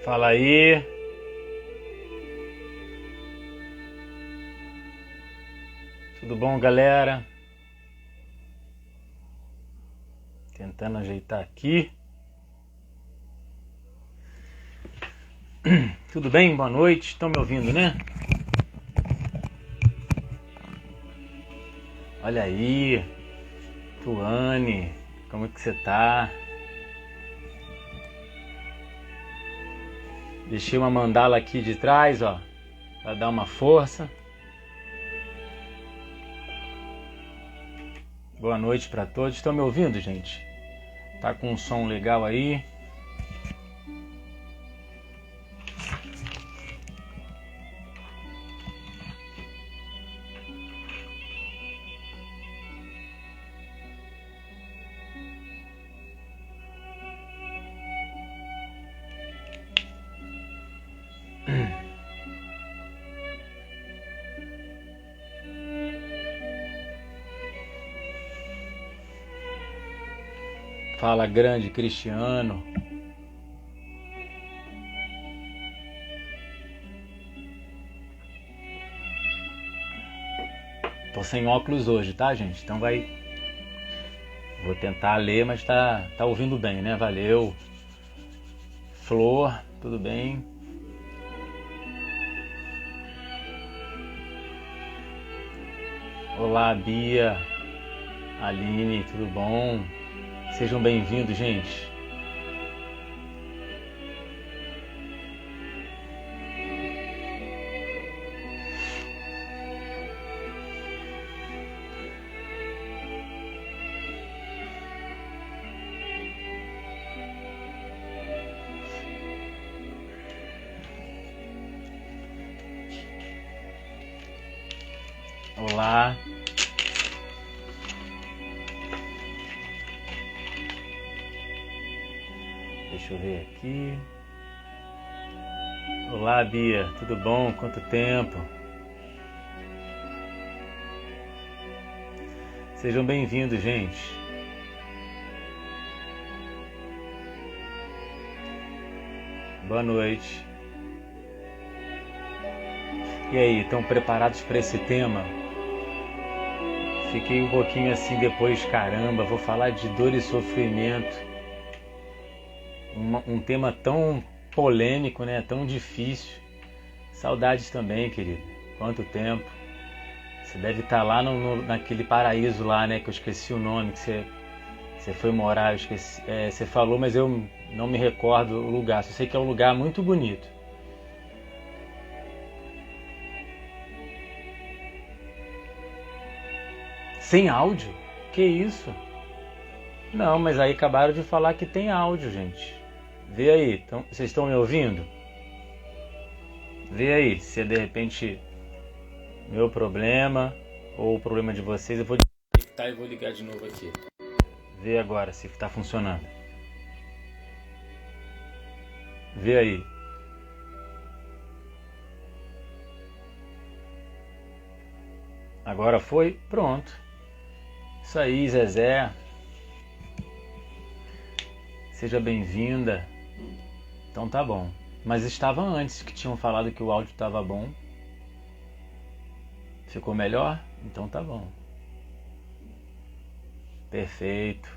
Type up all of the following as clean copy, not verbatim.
Fala aí. Tudo bom, galera? Tentando ajeitar aqui. Tudo bem? Boa noite. Estão me ouvindo, né? Olha aí. Tuane, como é que você tá? Deixei uma mandala aqui de trás, ó, para dar uma força. Boa noite para todos. Estão me ouvindo, gente? Tá com um som legal aí? Fala, grande Cristiano. Tô sem óculos hoje, tá, gente? Então vou tentar ler, mas tá ouvindo bem, né? Valeu. Flor, tudo bem? Olá, Bia. Aline, tudo bom? Sejam bem-vindos, gente. Olá. Deixa eu ver aqui. Olá, Bia, tudo bom? Quanto tempo? Sejam bem-vindos, gente. Boa noite. E aí, estão preparados para esse tema? Fiquei um pouquinho assim depois, caramba, vou falar de dor e sofrimento. Um tema tão polêmico, né? Tão difícil. Saudades também, querido. Quanto tempo. Você deve estar lá naquele paraíso lá, né? Que eu esqueci o nome, que você foi morar. Eu esqueci, você falou, mas eu não me recordo o lugar. Só sei que é um lugar muito bonito. Sem áudio? Que isso? Não, mas aí acabaram de falar que tem áudio, gente. Vê aí, então, vocês estão me ouvindo? Vê aí, se é de repente meu problema ou o problema de vocês. Eu vou desconectar e vou ligar de novo aqui. Vê agora se está funcionando. Vê aí. Agora foi? Pronto. Isso aí, Zezé. Seja bem-vinda. Então tá bom. Mas estava antes que tinham falado que o áudio estava bom. Ficou melhor? Então tá bom. Perfeito.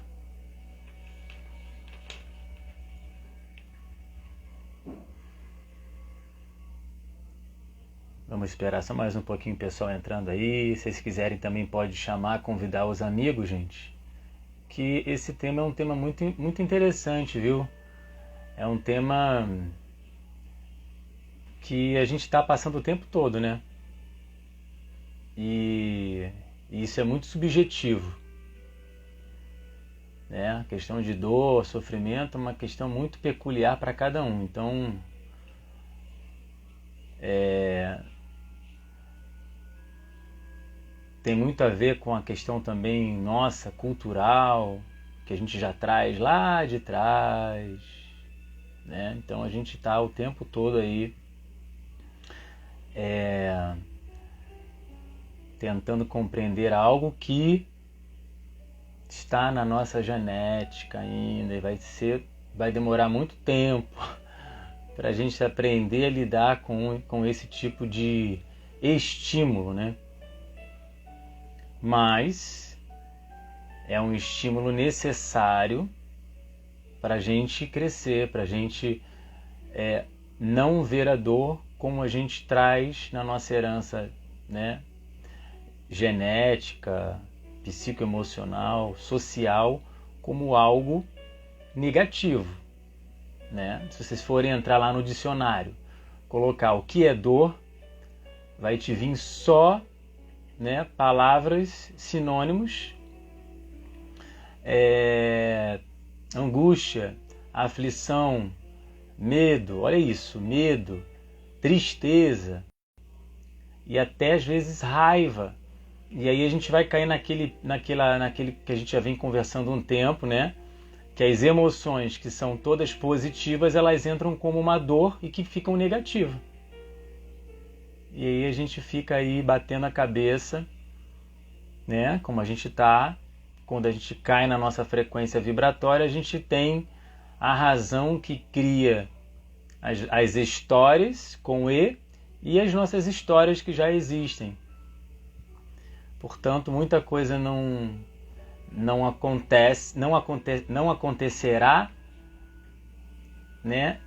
Vamos esperar só mais um pouquinho o pessoal entrando aí. Se vocês quiserem também pode chamar, convidar os amigos, gente. Que esse tema é um tema muito, muito interessante, viu? É um tema que a gente está passando o tempo todo, né? E isso é muito subjetivo, né? A questão de dor, sofrimento é uma questão muito peculiar para cada um. Então, tem muito a ver com a questão também nossa, cultural, que a gente já traz lá de trás, né? Então a gente está o tempo todo aí tentando compreender algo que está na nossa genética ainda e vai demorar muito tempo para a gente aprender a lidar com esse tipo de estímulo, né? Mas é um estímulo necessário para a gente crescer, para a gente não ver a dor como a gente traz na nossa herança, né? Genética, psicoemocional, social, como algo negativo, né? Se vocês forem entrar lá no dicionário, colocar o que é dor, vai te vir só, né, palavras, sinônimos, angústia, aflição, medo, olha isso, medo, tristeza e até às vezes raiva. E aí a gente vai cair naquele que a gente já vem conversando um tempo, né? Que as emoções que são todas positivas, elas entram como uma dor e que ficam negativas. E aí a gente fica aí batendo a cabeça, né? Como a gente tá, quando a gente cai na nossa frequência vibratória, a gente tem a razão que cria as histórias com e as nossas histórias que já existem. Portanto, muita coisa não acontecerá, né,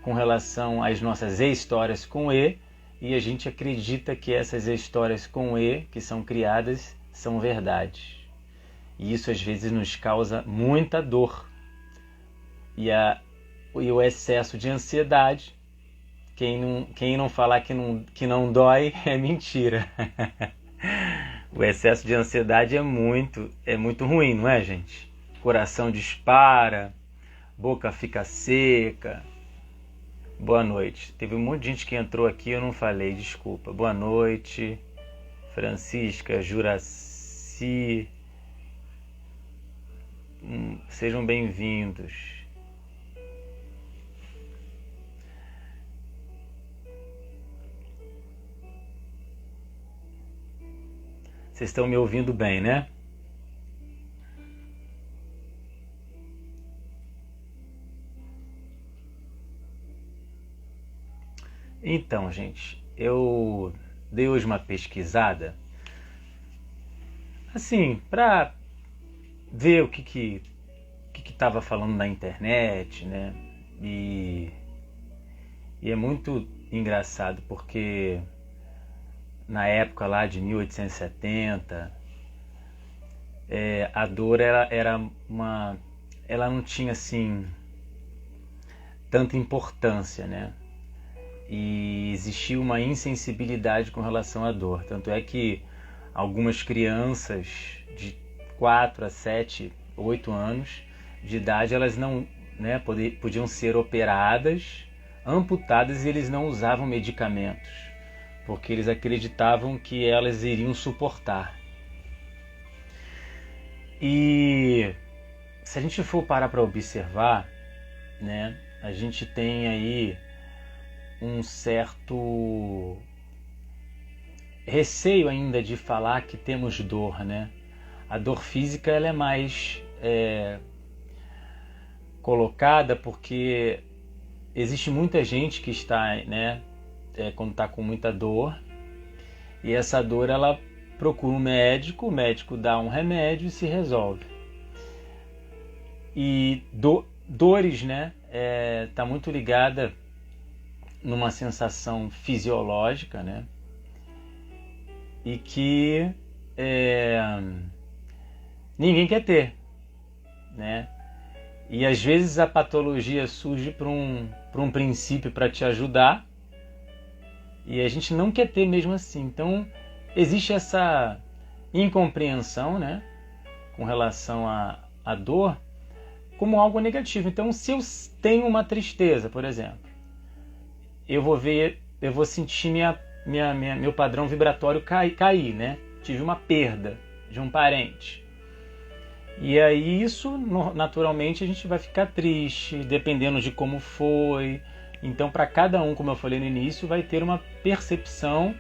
com relação às nossas histórias com e a gente acredita que essas histórias com que são criadas são verdades. E isso às vezes nos causa muita dor. E o excesso de ansiedade, quem não falar que não dói é mentira. O excesso de ansiedade é muito ruim, não é, gente? Coração dispara, boca fica seca. Boa noite. Teve um monte de gente que entrou aqui e eu não falei, desculpa. Boa noite, Francisca, Juraci. Sejam bem-vindos. Vocês estão me ouvindo bem, né? Então, gente, eu dei hoje uma pesquisada, assim, para ver o que estava falando na internet, né? E é muito engraçado porque na época lá de 1870, a dor ela não tinha assim tanta importância, né? E existia uma insensibilidade com relação à dor. Tanto é que algumas crianças de 4 a 7, 8 anos de idade, elas não, né, podiam ser operadas, amputadas, e eles não usavam medicamentos, porque eles acreditavam que elas iriam suportar. E se a gente for parar para observar, né, a gente tem aí um certo receio ainda de falar que temos dor, né? A dor física ela é mais colocada porque existe muita gente que está, né, quando está com muita dor, e essa dor ela procura um médico, o médico dá um remédio e se resolve. E dores, né, tá muito ligada numa sensação fisiológica, né, e que ninguém quer ter, né? E às vezes a patologia surge por um princípio para te ajudar, e a gente não quer ter mesmo assim. Então existe essa incompreensão, né, com relação à dor como algo negativo. Então se eu tenho uma tristeza, por exemplo, eu vou sentir meu padrão vibratório cair, né? tive uma perda de um parente. E aí isso, naturalmente, a gente vai ficar triste, dependendo de como foi. Então, para cada um, como eu falei no início, vai ter uma percepção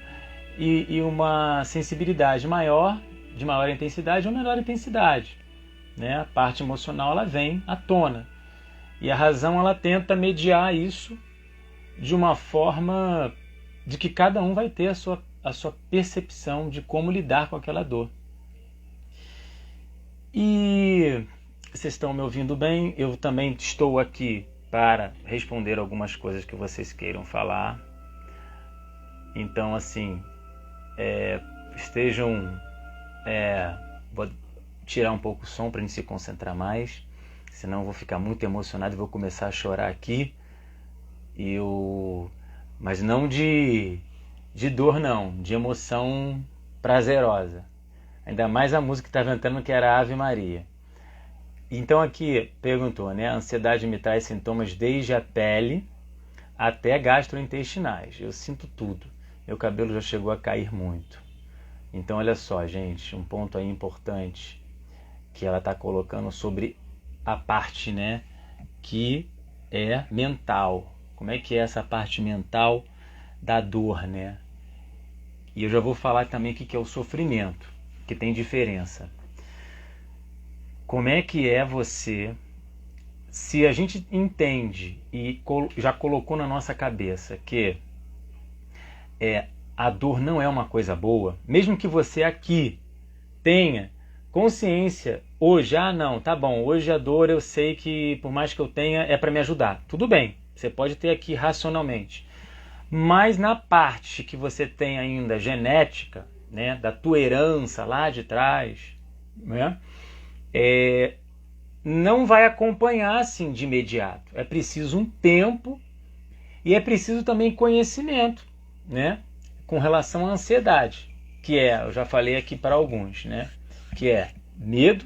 e uma sensibilidade maior, de maior intensidade ou menor intensidade, né? A parte emocional ela vem à tona. E a razão ela tenta mediar isso de uma forma de que cada um vai ter a sua percepção de como lidar com aquela dor. E vocês estão me ouvindo bem? Eu também estou aqui para responder algumas coisas que vocês queiram falar. Então, assim, vou tirar um pouco o som para a gente se concentrar mais, senão eu vou ficar muito emocionado e vou começar a chorar aqui. Mas não de dor não, de emoção prazerosa. Ainda mais a música que estava cantando, que era Ave Maria. Então aqui perguntou, né? A ansiedade me traz sintomas desde a pele até gastrointestinais. Eu sinto tudo. Meu cabelo já chegou a cair muito. Então olha só, gente, um ponto aí importante que ela está colocando sobre a parte, né, que é mental. Como é que é essa parte mental da dor, né? E eu já vou falar também o que é o sofrimento, que tem diferença. Como é que é você, se a gente entende e já colocou na nossa cabeça que a dor não é uma coisa boa, mesmo que você aqui tenha consciência hoje, não, tá bom, hoje a dor eu sei que por mais que eu tenha é para me ajudar, tudo bem, você pode ter aqui racionalmente, mas na parte que você tem ainda genética, né, da tua herança lá de trás, né, não vai acompanhar assim de imediato. É preciso um tempo e é preciso também conhecimento, né, com relação à ansiedade, que eu já falei aqui para alguns, né, que é medo,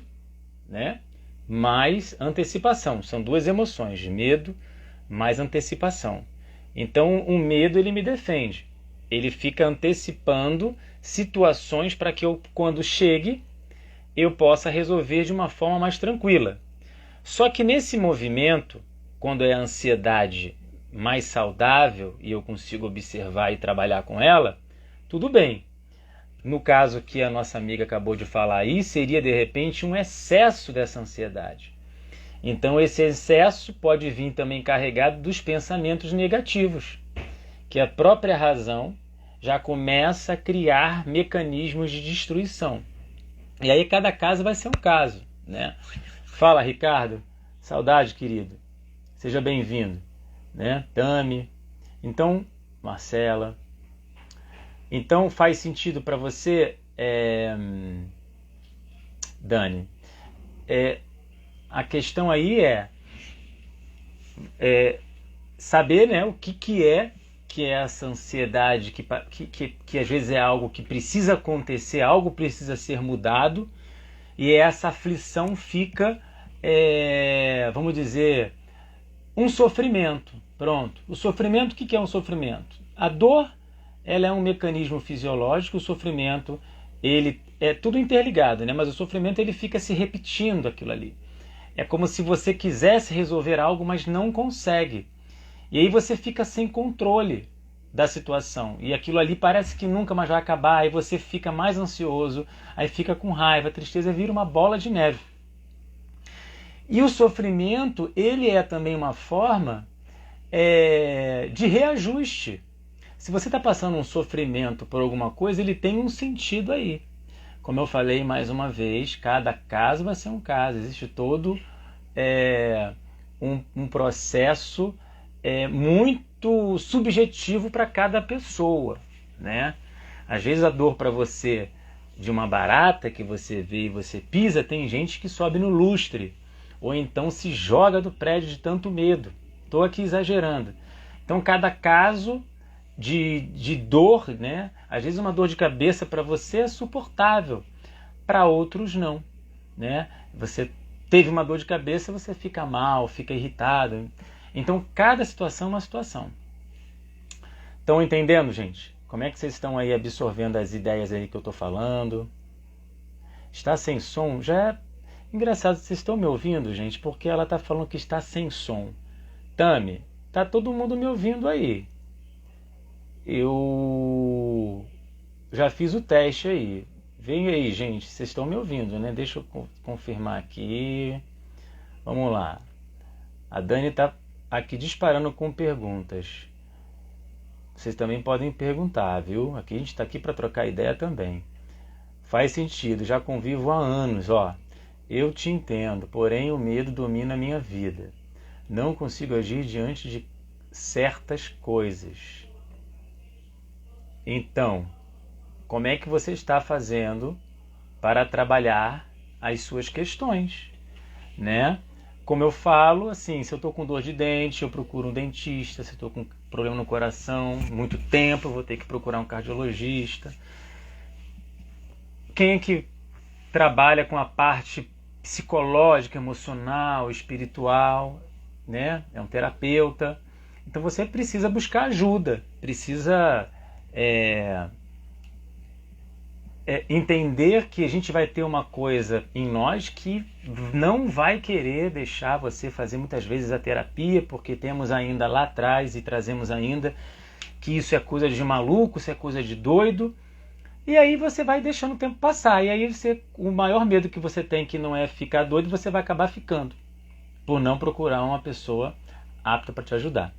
né, mais antecipação. São duas emoções, medo mais antecipação. Então o medo ele me defende. Ele fica antecipando situações para que eu, quando chegue, eu possa resolver de uma forma mais tranquila. Só que nesse movimento, quando é a ansiedade mais saudável e eu consigo observar e trabalhar com ela, tudo bem. No caso que a nossa amiga acabou de falar aí, seria de repente um excesso dessa ansiedade. Então esse excesso pode vir também carregado dos pensamentos negativos, que a própria razão já começa a criar mecanismos de destruição. E aí cada caso vai ser um caso, né? Fala, Ricardo. Saudade, querido. Seja bem-vindo, né? Tami. Então, Marcela. Então, faz sentido para você, Dani? A questão aí é saber, né, o que é essa ansiedade, que às vezes é algo que precisa acontecer, algo precisa ser mudado, e essa aflição fica, vamos dizer, um sofrimento. Pronto. O sofrimento, o que é um sofrimento? A dor, ela é um mecanismo fisiológico, o sofrimento, ele é tudo interligado, né? Mas o sofrimento ele fica se repetindo aquilo ali. É como se você quisesse resolver algo, mas não consegue. E aí você fica sem controle da situação. E aquilo ali parece que nunca mais vai acabar. Aí você fica mais ansioso, aí fica com raiva, a tristeza vira uma bola de neve. E o sofrimento, ele é também uma forma de reajuste. Se você está passando um sofrimento por alguma coisa, ele tem um sentido aí. Como eu falei mais uma vez, cada caso vai ser um caso. Existe todo um processo muito subjetivo para cada pessoa, né? Às vezes a dor para você de uma barata que você vê e você pisa, tem gente que sobe no lustre, ou então se joga do prédio de tanto medo. Estou aqui exagerando. Então cada caso de dor, né? Às vezes uma dor de cabeça para você é suportável, para outros não, né? Você teve uma dor de cabeça, você fica mal, fica irritado. Então cada situação é uma situação. Estão entendendo, gente? Como é que vocês estão aí absorvendo as ideias aí que eu estou falando? Está sem som? Já é engraçado, vocês estão me ouvindo, gente? Porque ela está falando que está sem som. Tami, tá todo mundo me ouvindo aí. Eu já fiz o teste aí. Vem aí, gente, vocês estão me ouvindo, né? Deixa eu confirmar aqui. Vamos lá. A Dani está aqui disparando com perguntas. Vocês também podem perguntar, viu? Aqui a gente está aqui para trocar ideia também. Faz sentido, já convivo há anos, ó. Eu te entendo, porém o medo domina a minha vida. Não consigo agir diante de certas coisas. Então, como é que você está fazendo para trabalhar as suas questões, né? Como eu falo, assim, se eu estou com dor de dente, eu procuro um dentista. Se eu estou com problema no coração, muito tempo, eu vou ter que procurar um cardiologista. Quem é que trabalha com a parte psicológica, emocional, espiritual, né? É um terapeuta. Então você precisa buscar ajuda, precisa entender que a gente vai ter uma coisa em nós que não vai querer deixar você fazer muitas vezes a terapia, porque temos ainda lá atrás e trazemos ainda que isso é coisa de maluco, isso é coisa de doido. E aí você vai deixando o tempo passar. E aí o maior medo que você tem, que não é ficar doido, você vai acabar ficando, por não procurar uma pessoa apta para te ajudar.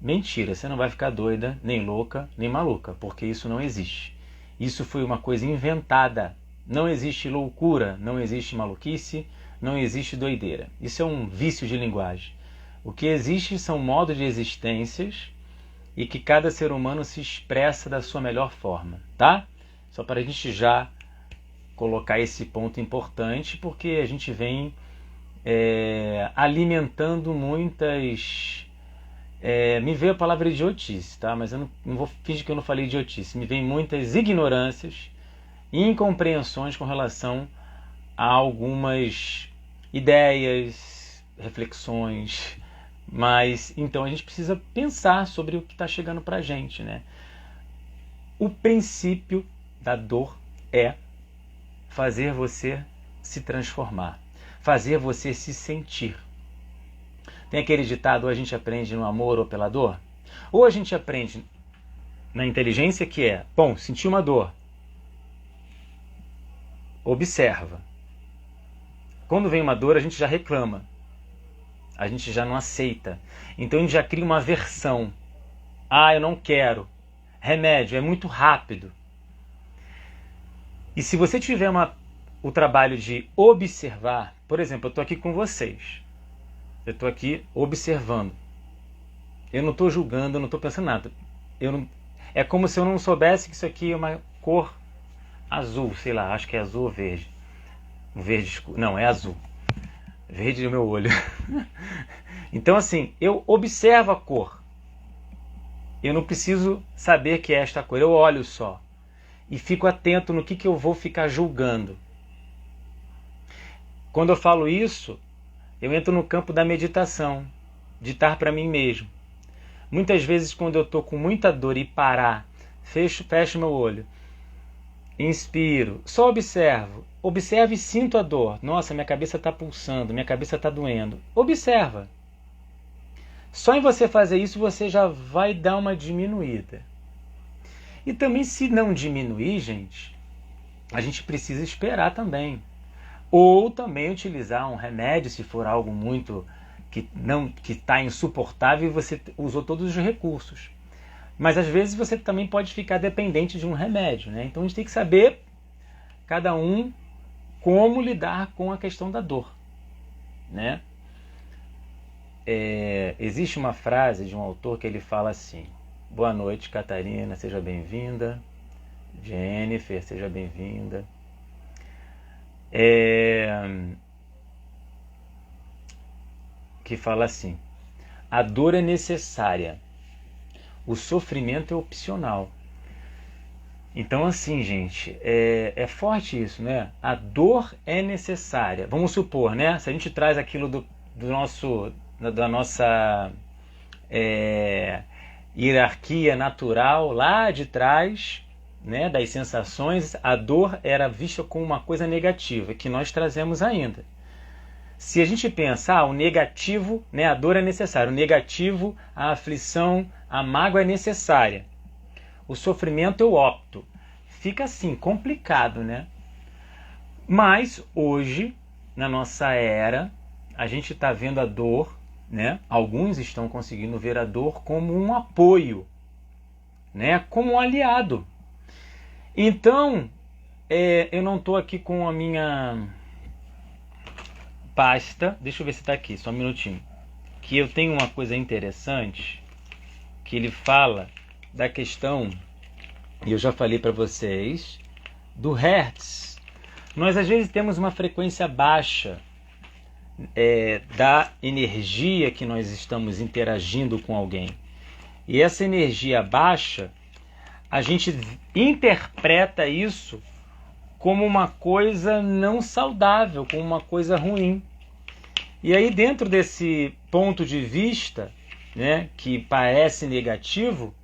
Mentira, você não vai ficar doida, nem louca, nem maluca, porque isso não existe. Isso foi uma coisa inventada. Não existe loucura, não existe maluquice, não existe doideira. Isso é um vício de linguagem. O que existe são modos de existências e que cada ser humano se expressa da sua melhor forma, tá? Só para a gente já colocar esse ponto importante, porque a gente vem alimentando muitas... me veio a palavra idiotice, tá? Mas eu não vou fingir que eu não falei idiotice. Me vem muitas ignorâncias e incompreensões com relação a algumas ideias, reflexões. Mas então a gente precisa pensar sobre o que está chegando para a gente, né? O princípio da dor é fazer você se transformar, fazer você se sentir. Tem aquele ditado, ou a gente aprende no amor ou pela dor, ou a gente aprende na inteligência, que é, bom, sentir uma dor, observa. Quando vem uma dor, a gente já reclama, a gente já não aceita, então a gente já cria uma aversão. Eu não quero, remédio, é muito rápido. E se você tiver o trabalho de observar, por exemplo, eu estou aqui com vocês, eu estou aqui observando. Eu não estou julgando, eu não estou pensando nada. É como se eu não soubesse que isso aqui é uma cor azul, sei lá, acho que é azul ou verde. Verde escuro. Não, é azul. Verde no meu olho. Então, assim, eu observo a cor. Eu não preciso saber que é esta cor. Eu olho só. E fico atento no que eu vou ficar julgando. Quando eu falo isso, eu entro no campo da meditação, de estar para mim mesmo. Muitas vezes, quando eu estou com muita dor e parar, fecho meu olho, inspiro, só observo. Observo e sinto a dor. Nossa, minha cabeça está pulsando, minha cabeça está doendo. Observa. Só em você fazer isso, você já vai dar uma diminuída. E também, se não diminuir, gente, a gente precisa esperar também. Ou também utilizar um remédio, se for algo muito que está insuportável e você usou todos os recursos. Mas às vezes você também pode ficar dependente de um remédio, né? Então a gente tem que saber, cada um, como lidar com a questão da dor, né? Existe uma frase de um autor que ele fala assim: boa noite, Catarina, seja bem-vinda. Jennifer, seja bem-vinda. Que fala assim: a dor é necessária, o sofrimento é opcional. Então, assim, gente, é forte isso, né? A dor é necessária. Vamos supor, né? Se a gente traz aquilo da nossa hierarquia natural lá de trás, né, das sensações, a dor era vista como uma coisa negativa, que nós trazemos ainda. Se a gente pensar, o negativo, né, a dor é necessária, o negativo, a aflição, a mágoa é necessária. O sofrimento eu opto. Fica assim, complicado, né? Mas hoje, na nossa era, a gente está vendo a dor, né? Alguns estão conseguindo ver a dor como um apoio, né? Como um aliado. Então, eu não estou aqui com a minha pasta. Deixa eu ver se está aqui, só um minutinho. Que eu tenho uma coisa interessante, que ele fala da questão, e eu já falei para vocês, do Hertz. Nós às vezes temos uma frequência baixa da energia que nós estamos interagindo com alguém. E essa energia baixa, a gente interpreta isso como uma coisa não saudável, como uma coisa ruim. E aí, dentro desse ponto de vista, né, que parece negativo,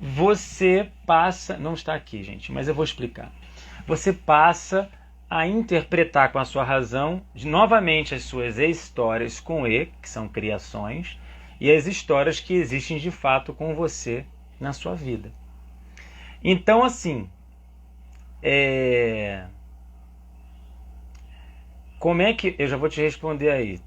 você passa... Não está aqui, gente, mas eu vou explicar. Você passa a interpretar com a sua razão, novamente, as suas histórias com E, que são criações, e as histórias que existem de fato com você na sua vida. Então, assim, como é que... Eu já vou te responder aí.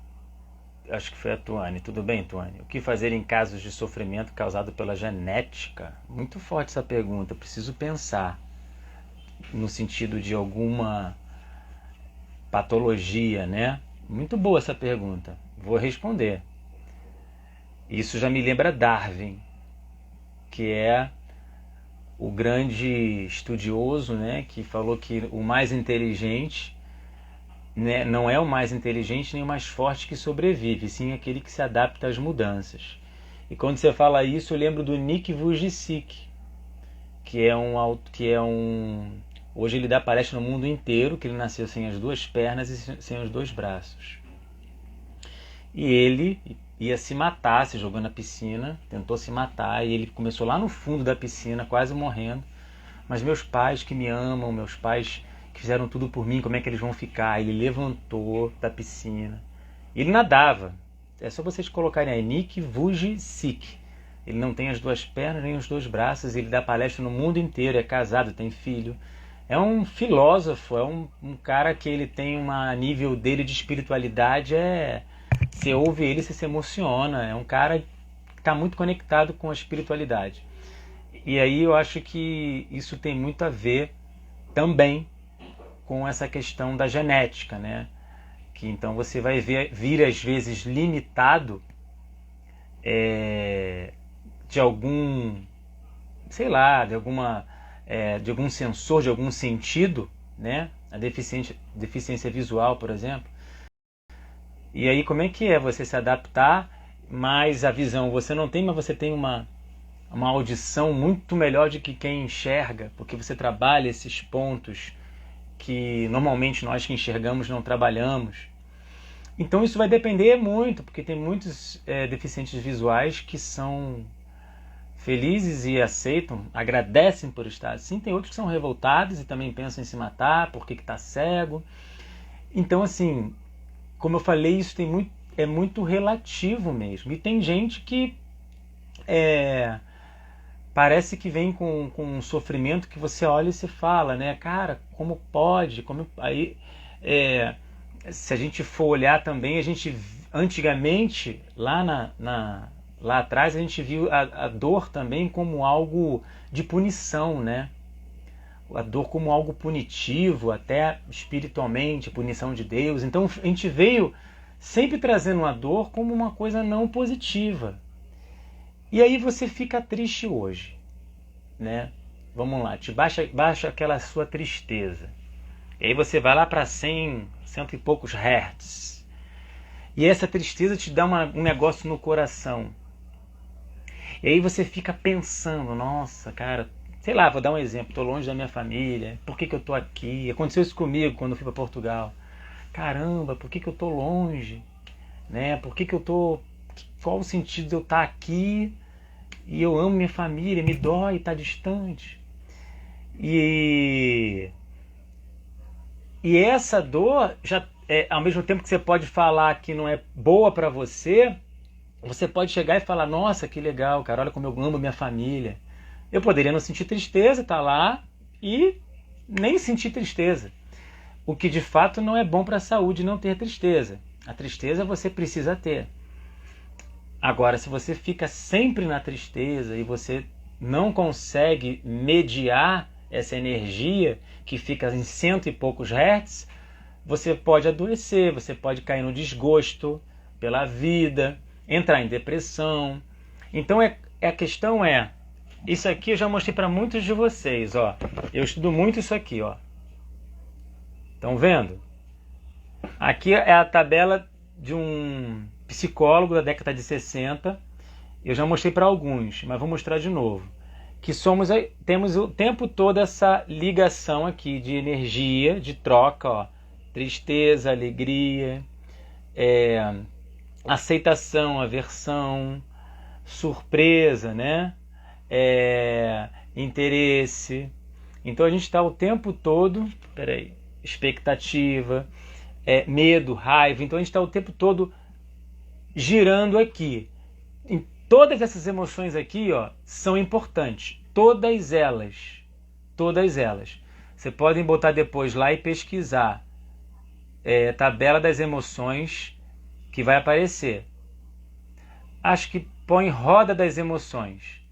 Acho que foi a Tuane. Tudo bem, Tuane? O que fazer em casos de sofrimento causado pela genética? Muito forte essa pergunta. Preciso pensar no sentido de alguma patologia, né? Muito boa essa pergunta. Vou responder. Isso já me lembra Darwin, que é o grande estudioso, né, que falou que o mais inteligente, né, não é o mais inteligente nem o mais forte que sobrevive, sim aquele que se adapta às mudanças. E quando você fala isso, eu lembro do Nick Vujicic, que é um hoje ele dá palestra no mundo inteiro, que ele nasceu sem as duas pernas e sem os dois braços. E ele ia se matar, se jogou na piscina, tentou se matar, e ele começou lá no fundo da piscina, quase morrendo. Mas meus pais que me amam, meus pais que fizeram tudo por mim, como é que eles vão ficar? Ele levantou da piscina. Ele nadava. É só vocês colocarem aí, Nick Vujicic. Ele não tem as duas pernas nem os dois braços, ele dá palestra no mundo inteiro, é casado, tem filho. É um filósofo, é um cara que ele tem nível dele de espiritualidade, você ouve ele, você se emociona. É um cara que está muito conectado com a espiritualidade. E aí eu acho que isso tem muito a ver também com essa questão da genética, né? Que então você vai vir às vezes limitado de algum, sei lá, de algum sensor, de algum sentido, né? A deficiência visual, por exemplo. E aí como é que é você se adaptar, mas a visão você não tem, mas você tem uma audição muito melhor do que quem enxerga, porque você trabalha esses pontos que normalmente nós que enxergamos não trabalhamos. Então isso vai depender muito, porque tem muitos deficientes visuais que são felizes e aceitam, agradecem por estar assim. Tem outros que são revoltados e também pensam em se matar porque está cego. Então, assim, como eu falei, isso é muito relativo mesmo. E tem gente que parece que vem com um sofrimento que você olha e se fala, né? Cara, como pode? Aí, se a gente for olhar também, antigamente, lá atrás, a gente viu a dor também como algo de punição, né? A dor como algo punitivo, até espiritualmente, punição de Deus. Então a gente veio sempre trazendo a dor como uma coisa não positiva. E aí você fica triste hoje, né? Vamos lá, baixa aquela sua tristeza. E aí você vai lá para 100 e poucos hertz. E essa tristeza te dá um negócio no coração. E aí você fica pensando, nossa, cara, sei lá, vou dar um exemplo, estou longe da minha família, por que eu estou aqui? Aconteceu isso comigo quando eu fui para Portugal. Caramba, por que eu estou longe? Né? Por que eu estou... Qual o sentido de eu estar aqui e eu amo minha família, me dói estar distante. E essa dor, já ao mesmo tempo que você pode falar que não é boa para você, você pode chegar e falar, nossa, que legal, cara, olha como eu amo minha família. Eu poderia não sentir tristeza, tá lá, e nem sentir tristeza. O que de fato não é bom para a saúde não ter tristeza. A tristeza você precisa ter. Agora, se você fica sempre na tristeza e você não consegue mediar essa energia que fica em 100 e poucos hertz, você pode adoecer, você pode cair no desgosto pela vida, entrar em depressão. Então a questão é, isso aqui eu já mostrei para muitos de vocês, ó. Eu estudo muito isso aqui, ó. Estão vendo? Aqui é a tabela de um psicólogo da década de 60. Eu já mostrei para alguns, mas vou mostrar de novo. Que temos o tempo todo essa ligação aqui de energia, de troca, ó. Tristeza, alegria, aceitação, aversão, surpresa, né? Interesse. Então a gente está o tempo todo, expectativa, medo, raiva. Então a gente está o tempo todo girando aqui. Em todas essas emoções aqui, ó, são importantes. Todas elas. Todas elas. Você podem botar depois lá e pesquisar. Tabela das emoções que vai aparecer. Acho que põe roda das emoções.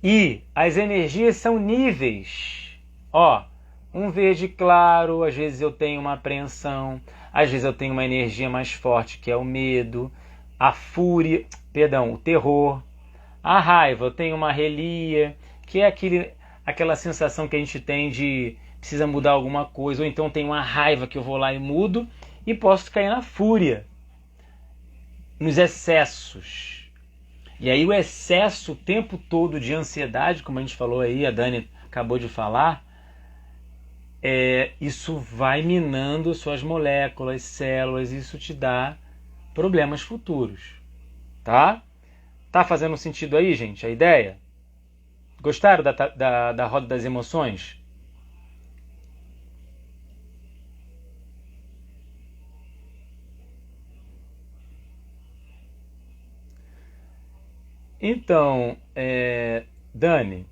E as energias são níveis. Ó, um verde claro, às vezes eu tenho uma apreensão, às vezes eu tenho uma energia mais forte, que é o medo, a fúria, o terror. A raiva, eu tenho uma relia, que é aquela sensação que a gente tem de precisa mudar alguma coisa, ou então tem uma raiva que eu vou lá e mudo, e posso cair na fúria, nos excessos. E aí o excesso o tempo todo de ansiedade, como a gente falou aí, a Dani acabou de falar, isso vai minando suas moléculas, células, e isso te dá problemas futuros. Tá? Tá fazendo sentido aí, gente, a ideia? Gostaram da roda das emoções? Então, Dani,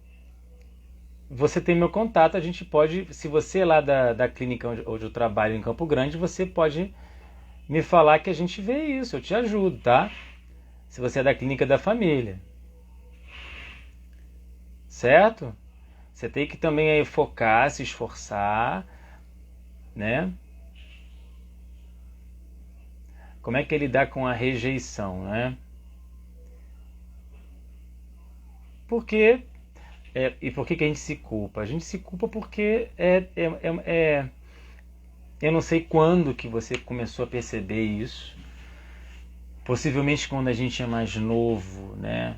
você tem meu contato, a gente pode, se você é lá da clínica onde eu trabalho em Campo Grande, você pode me falar que a gente vê isso, eu te ajudo, tá? Se você é da clínica da família. Certo? Você tem que também aí focar, se esforçar, né? Como é que ele lidar com a rejeição, né? Porque e por que a gente se culpa? A gente se culpa porque eu não sei quando que você começou a perceber isso. Possivelmente quando a gente é mais novo, né?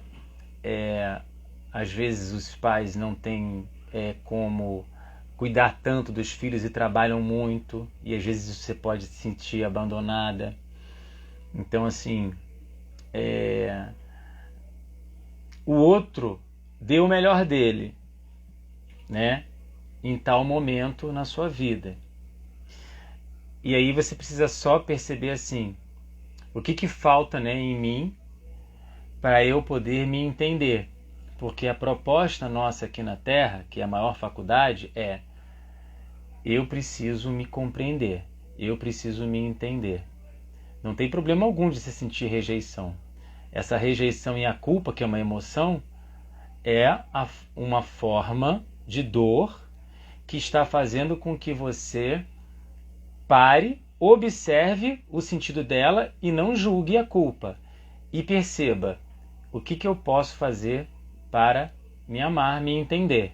Às vezes os pais não têm como cuidar tanto dos filhos e trabalham muito, e às vezes você pode se sentir abandonada. Então, assim, o outro deu o melhor dele, né? Em tal momento na sua vida. E aí você precisa só perceber assim, o que falta, né, em mim para eu poder me entender. Porque a proposta nossa aqui na Terra, que é a maior faculdade, eu preciso me compreender, eu preciso me entender. Não tem problema algum de se sentir rejeição. Essa rejeição e a culpa, que é uma emoção, uma forma de dor que está fazendo com que você pare, observe o sentido dela e não julgue a culpa. E perceba, o que eu posso fazer para me amar, me entender,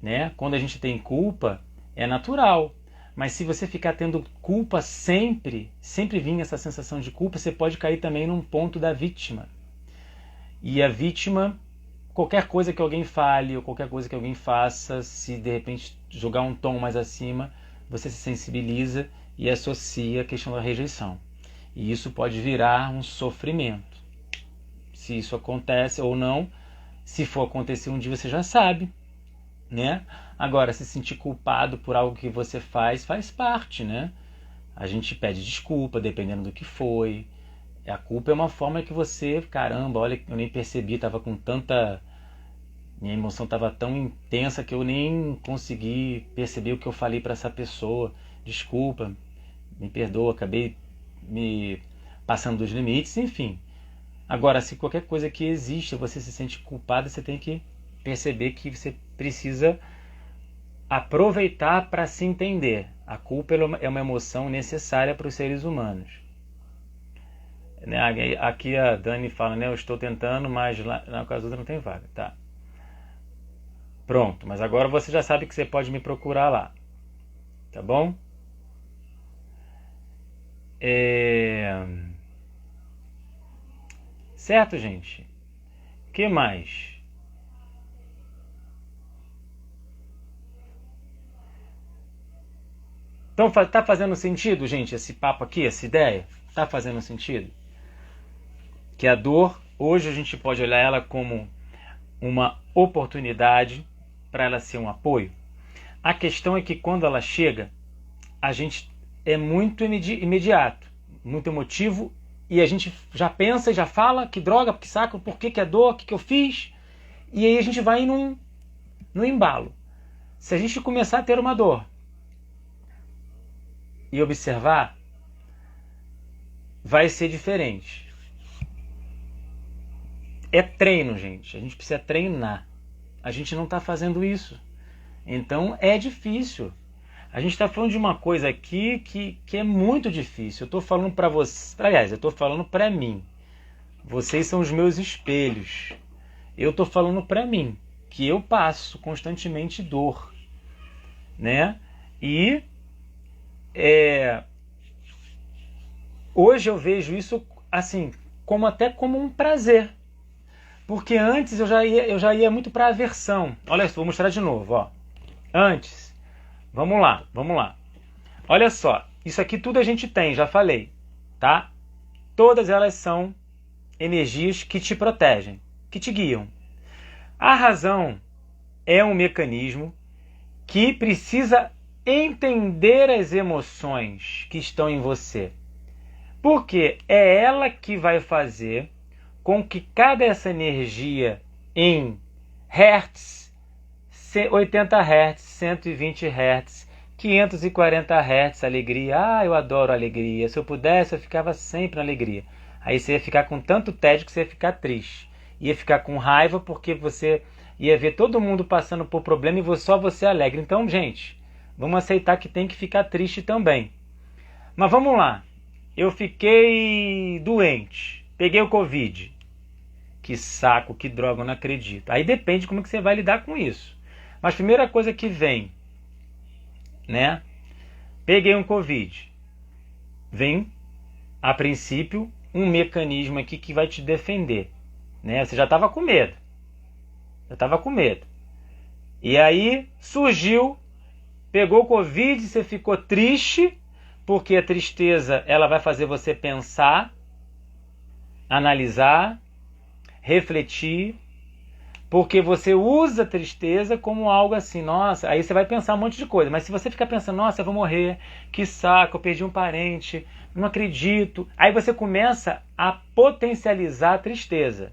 né? Quando a gente tem culpa, é natural. Mas se você ficar tendo culpa sempre vir essa sensação de culpa, você pode cair também num ponto da vítima. E a vítima, qualquer coisa que alguém fale ou qualquer coisa que alguém faça, se de repente jogar um tom mais acima, você se sensibiliza e associa a questão da rejeição. E isso pode virar um sofrimento. Se isso acontece ou não, Se for acontecer um dia, você já sabe, né? Agora, se sentir culpado por algo que você faz parte, né? A gente pede desculpa, dependendo do que foi. A culpa é uma forma que você, caramba, olha, eu nem percebi, tava com tanta... Minha emoção estava tão intensa que eu nem consegui perceber o que eu falei para essa pessoa. Desculpa, me perdoa, acabei me passando dos limites, enfim. Agora, se qualquer coisa que existe você se sente culpado, você tem que perceber que você precisa aproveitar para se entender. A culpa é uma emoção necessária para os seres humanos. Aqui a Dani fala, né? Eu estou tentando, mas lá na casa não tem vaga. Tá. Pronto, mas agora você já sabe que você pode me procurar lá. Tá bom? Certo, gente? O que mais? Então, tá fazendo sentido, gente, esse papo aqui, essa ideia? Tá fazendo sentido? Que a dor, hoje a gente pode olhar ela como uma oportunidade para ela ser um apoio. A questão é que quando ela chega, a gente é muito imediato, muito emotivo, e a gente já pensa e já fala, que droga, que saco, por que é dor, o que eu fiz? E aí a gente vai no embalo. Se a gente começar a ter uma dor e observar, vai ser diferente. É treino, gente. A gente precisa treinar. A gente não está fazendo isso. Então é difícil. A gente está falando de uma coisa aqui que é muito difícil. Eu estou falando para vocês. Aliás, eu estou falando para mim. Vocês são os meus espelhos. Eu estou falando para mim que eu passo constantemente dor, né? E hoje eu vejo isso assim, até como um prazer. Porque antes eu já ia muito para aversão. Olha só, vou mostrar de novo, ó. Antes, vamos lá. Olha só, isso aqui tudo a gente tem, já falei, tá? Todas elas são energias que te protegem, que te guiam. A razão é um mecanismo que precisa entender as emoções que estão em você. Porque é ela que vai fazer com que cada essa energia em hertz, 80 hertz, 120 hertz, 540 hertz, alegria. Eu adoro alegria. Se eu pudesse, eu ficava sempre na alegria. Aí você ia ficar com tanto tédio que você ia ficar triste. Ia ficar com raiva porque você ia ver todo mundo passando por problema e só você alegre. Então, gente, vamos aceitar que tem que ficar triste também. Mas vamos lá. Eu fiquei doente. Peguei o Covid. Que saco, que droga, eu não acredito. Aí depende de como que você vai lidar com isso. Mas a primeira coisa que vem, né? Peguei um Covid. Vem, a princípio, um mecanismo aqui que vai te defender. Né? Você já estava com medo. E aí surgiu, pegou o Covid, você ficou triste, porque a tristeza ela vai fazer você pensar, analisar, refletir, porque você usa a tristeza como algo assim, nossa, aí você vai pensar um monte de coisa, mas se você ficar pensando, nossa, eu vou morrer, que saco, eu perdi um parente, não acredito, aí você começa a potencializar a tristeza.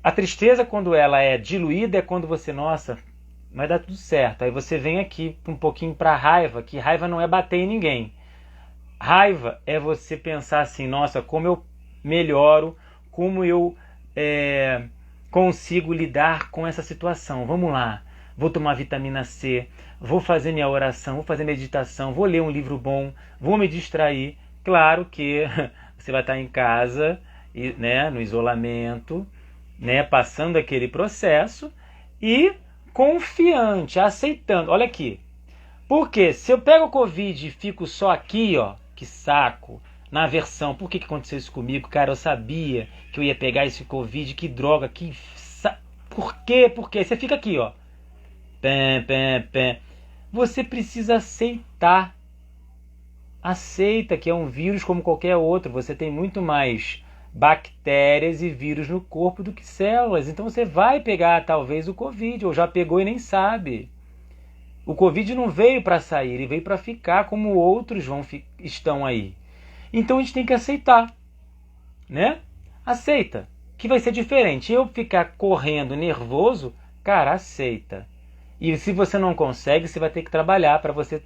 A tristeza, quando ela é diluída, é quando você, nossa, vai dar tudo certo. Aí você vem aqui um pouquinho para a raiva, que raiva não é bater em ninguém. Raiva é você pensar assim, nossa, como eu melhoro, como eu consigo lidar com essa situação. Vamos lá, vou tomar vitamina C, vou fazer minha oração, vou fazer meditação, vou ler um livro bom, vou me distrair. Claro que você vai estar em casa, né, no isolamento, né, passando aquele processo e confiante, aceitando. Olha aqui, porque se eu pego o Covid e fico só aqui, ó, que saco, na aversão, por que aconteceu isso comigo? Cara, eu sabia que eu ia pegar esse Covid, que droga, por quê? Por quê? Você fica aqui, ó. Pé. Você precisa aceitar. Aceita que é um vírus como qualquer outro. Você tem muito mais bactérias e vírus no corpo do que células. Então você vai pegar talvez o Covid, ou já pegou e nem sabe. O Covid não veio para sair, ele veio para ficar, como outros estão aí. Então a gente tem que aceitar, né? Aceita, que vai ser diferente. Eu ficar correndo nervoso, cara, aceita. E se você não consegue, você vai ter que trabalhar para você,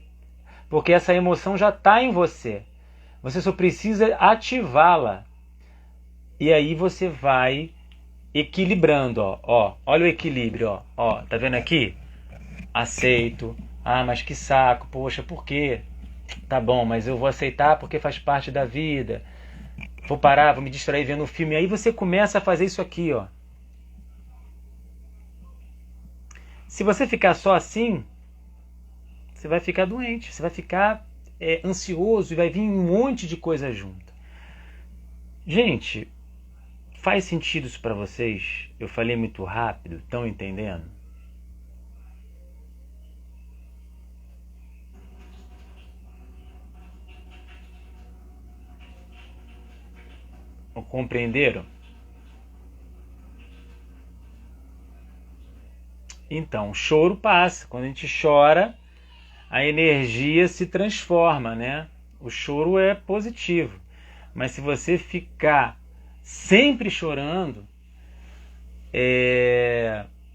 porque essa emoção já está em você. Você só precisa ativá-la. E aí você vai equilibrando, ó. Olha o equilíbrio, ó. Tá vendo aqui? Aceito. Ah, mas que saco. Poxa, por quê? Tá bom, mas eu vou aceitar porque faz parte da vida. Vou parar, vou me distrair vendo um filme. Aí você começa a fazer isso aqui, ó. Se você ficar só assim, você vai ficar doente. Você vai ficar ansioso e vai vir um monte de coisa junto. Gente, faz sentido isso para vocês? Eu falei muito rápido, estão entendendo? Compreenderam? Então, o choro passa. Quando a gente chora, a energia se transforma, né? O choro é positivo. Mas se você ficar sempre chorando,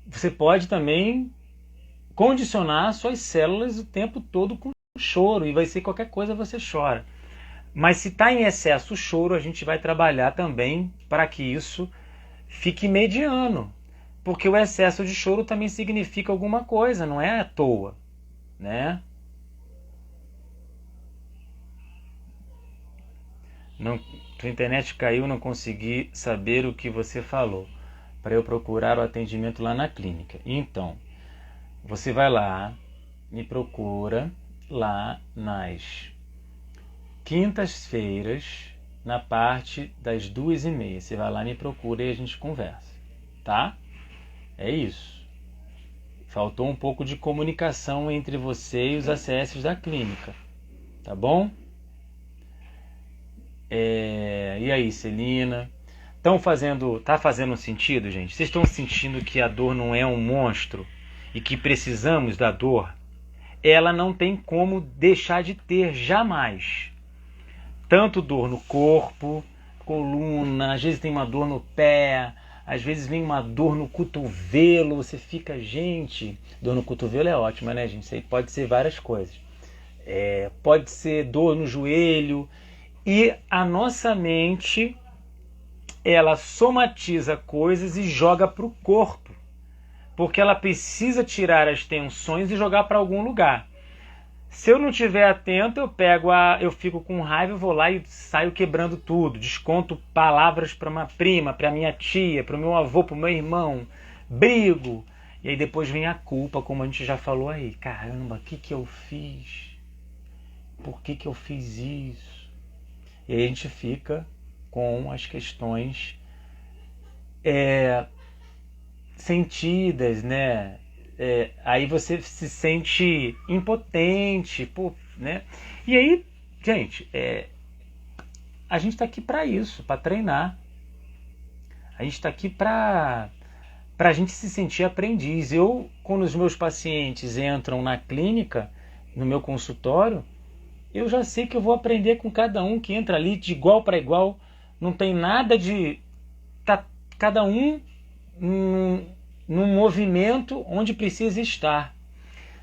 você pode também condicionar suas células o tempo todo com choro. E vai ser qualquer coisa você chora. Mas se está em excesso o choro, a gente vai trabalhar também para que isso fique mediano. Porque o excesso de choro também significa alguma coisa, não é à toa, né? Não, tua internet caiu, não consegui saber o que você falou, para eu procurar o atendimento lá na clínica. Então, você vai lá, me procura lá nas quintas-feiras, na parte das 2h30. Você vai lá, me procura e a gente conversa, tá? É isso. Faltou um pouco de comunicação entre você e os ACS da clínica, tá bom? E aí, Celina? Tá fazendo sentido, gente? Vocês estão sentindo que a dor não é um monstro e que precisamos da dor? Ela não tem como deixar de ter jamais. Tanto dor no corpo, coluna, às vezes tem uma dor no pé, às vezes vem uma dor no cotovelo, você fica, gente, dor no cotovelo é ótima, né, gente? Isso aí pode ser várias coisas. Pode ser dor no joelho. E a nossa mente, ela somatiza coisas e joga para o corpo, porque ela precisa tirar as tensões e jogar para algum lugar. Se eu não estiver atento, eu fico com raiva, eu vou lá e saio quebrando tudo. Desconto palavras para uma prima, para minha tia, para o meu avô, para o meu irmão. Brigo. E aí depois vem a culpa, como a gente já falou aí. Caramba, o que eu fiz? Por que eu fiz isso? E aí a gente fica com as questões sentidas, né? Aí você se sente impotente, né? E aí, gente, a gente está aqui para isso, para treinar. A gente está aqui para a gente se sentir aprendiz. Quando os meus pacientes entram na clínica, no meu consultório, eu já sei que eu vou aprender com cada um que entra ali de igual para igual. Não tem nada de... Tá cada um num movimento onde precisa estar.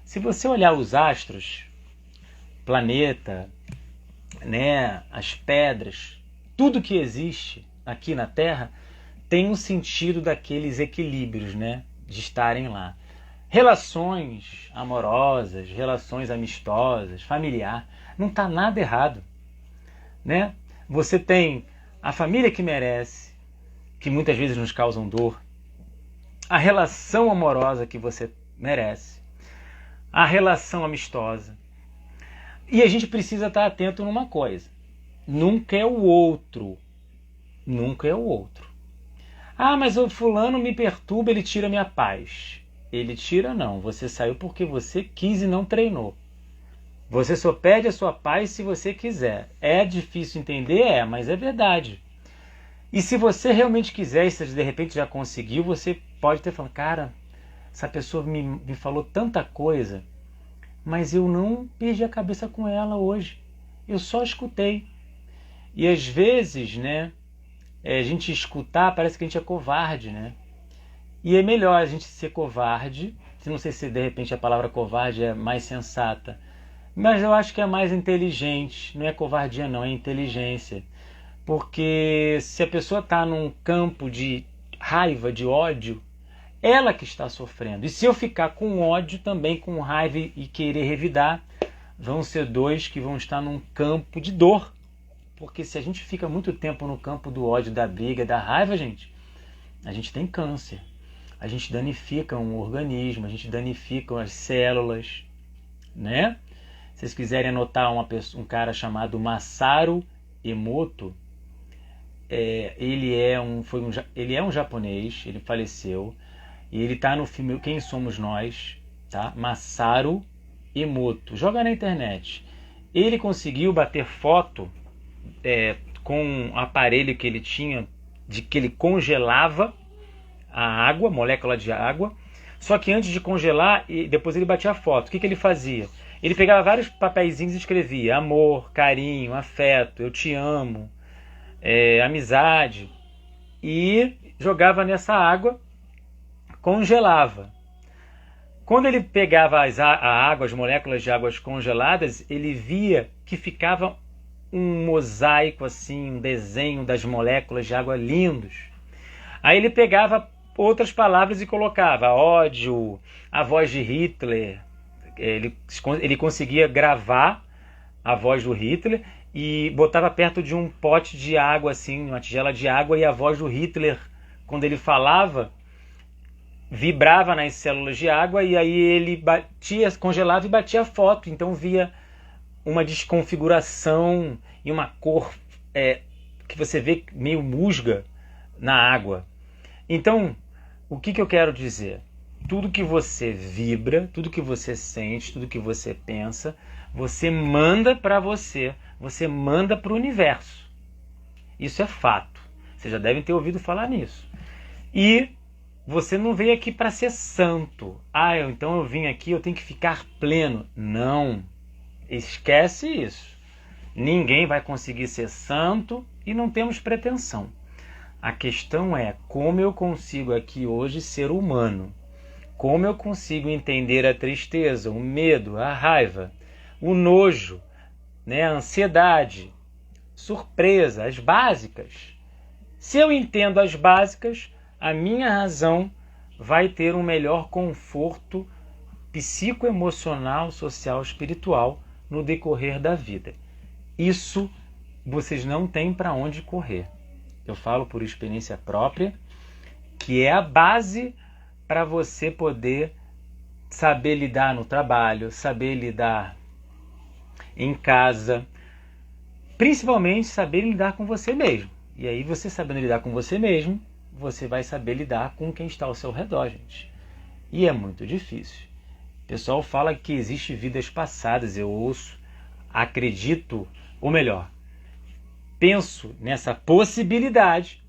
Se você olhar os astros, planeta, né, as pedras, tudo que existe aqui na Terra tem um sentido daqueles equilíbrios, né, de estarem lá. Relações amorosas, relações amistosas, familiar, não está nada errado, né? Você tem a família que merece, que muitas vezes nos causam dor, a relação amorosa que você merece, a relação amistosa. E a gente precisa estar atento numa coisa: nunca é o outro. Nunca é o outro. Ah, mas o fulano me perturba, ele tira minha paz. Ele tira não, você saiu porque você quis e não treinou. Você só perde a sua paz se você quiser. É difícil entender? Mas é verdade. E se você realmente quiser, e se de repente já conseguiu, você pode ter falado, cara, essa pessoa me falou tanta coisa, mas eu não perdi a cabeça com ela hoje. Eu só escutei. E às vezes, né, a gente escutar parece que a gente é covarde, né? E é melhor a gente ser covarde. Não sei se de repente a palavra covarde é mais sensata, mas eu acho que é mais inteligente. Não é covardia não, é inteligência. Porque se a pessoa está num campo de raiva, de ódio, ela que está sofrendo. E se eu ficar com ódio também, com raiva e querer revidar, vão ser dois que vão estar num campo de dor. Porque se a gente fica muito tempo no campo do ódio, da briga, da raiva, a gente tem câncer. A gente danifica um organismo, a gente danifica as células, né? Se vocês quiserem anotar um cara chamado Masaru Emoto, ele é um japonês, ele faleceu, e ele está no filme Quem Somos Nós, tá? Masaru Emoto. Joga na internet. Ele conseguiu bater foto com um aparelho que ele tinha, de que ele congelava a água, molécula de água, só que antes de congelar, e depois ele batia a foto. O que ele fazia? Ele pegava vários papeizinhos e escrevia amor, carinho, afeto, eu te amo, amizade, e jogava nessa água, congelava. Quando ele pegava a água, as moléculas de águas congeladas, ele via que ficava um mosaico, assim, um desenho das moléculas de água lindos. Aí ele pegava outras palavras e colocava ódio, a voz de Hitler. Ele conseguia gravar a voz do Hitler e botava perto de um pote de água, assim, uma tigela de água, e a voz do Hitler, quando ele falava, vibrava nas células de água, e aí ele congelava e batia a foto. Então via uma desconfiguração e uma cor que você vê meio musga na água. Então, o que eu quero dizer? Tudo que você vibra, tudo que você sente, tudo que você pensa, você manda para você manda para o universo. Isso é fato. Vocês já devem ter ouvido falar nisso. E você não veio aqui para ser santo. Então eu vim aqui, eu tenho que ficar pleno. Não. Esquece isso. Ninguém vai conseguir ser santo e não temos pretensão. A questão é como eu consigo aqui hoje ser humano. Como eu consigo entender a tristeza, o medo, a raiva, o nojo, né, a ansiedade, surpresa, as básicas. Se eu entendo as básicas, a minha razão vai ter um melhor conforto psicoemocional, social, espiritual no decorrer da vida. Isso vocês não têm para onde correr. Eu falo por experiência própria, que é a base para você poder saber lidar no trabalho, saber lidar em casa, principalmente saber lidar com você mesmo. E aí você sabendo lidar com você mesmo, você vai saber lidar com quem está ao seu redor, gente. E é muito difícil. O pessoal fala que existem vidas passadas, eu ouço, acredito, ou melhor, penso nessa possibilidade,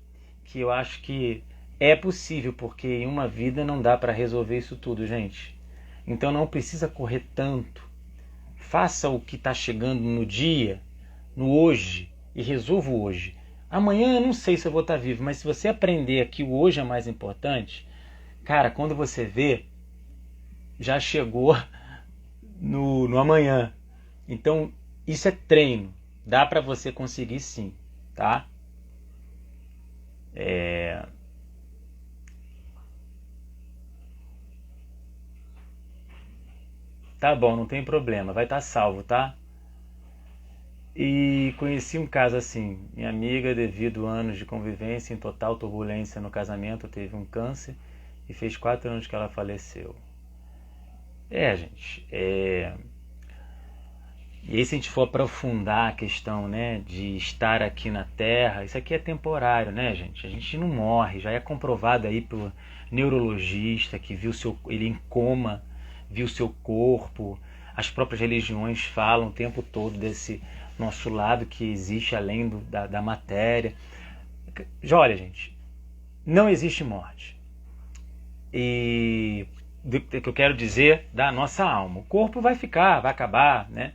que eu acho que é possível, porque em uma vida não dá para resolver isso tudo, gente. Então não precisa correr tanto. Faça o que está chegando no dia, no hoje, e resolva o hoje. Amanhã eu não sei se eu vou estar vivo, mas se você aprender que o hoje é mais importante, cara, quando você vê, já chegou no amanhã. Então isso é treino. Dá para você conseguir sim, tá? Tá bom, não tem problema, vai estar salvo, tá? E conheci um caso assim, minha amiga, devido a anos de convivência em total turbulência no casamento, teve um câncer e fez 4 anos que ela faleceu. Gente, E aí se a gente for aprofundar a questão, né, de estar aqui na Terra, isso aqui é temporário, né, gente? A gente não morre, já é comprovado aí pelo neurologista que viu ele em coma, viu seu corpo. As próprias religiões falam o tempo todo desse nosso lado que existe além da matéria. olha, gente, não existe morte. E o que eu quero dizer da nossa alma. O corpo vai ficar, vai acabar, né?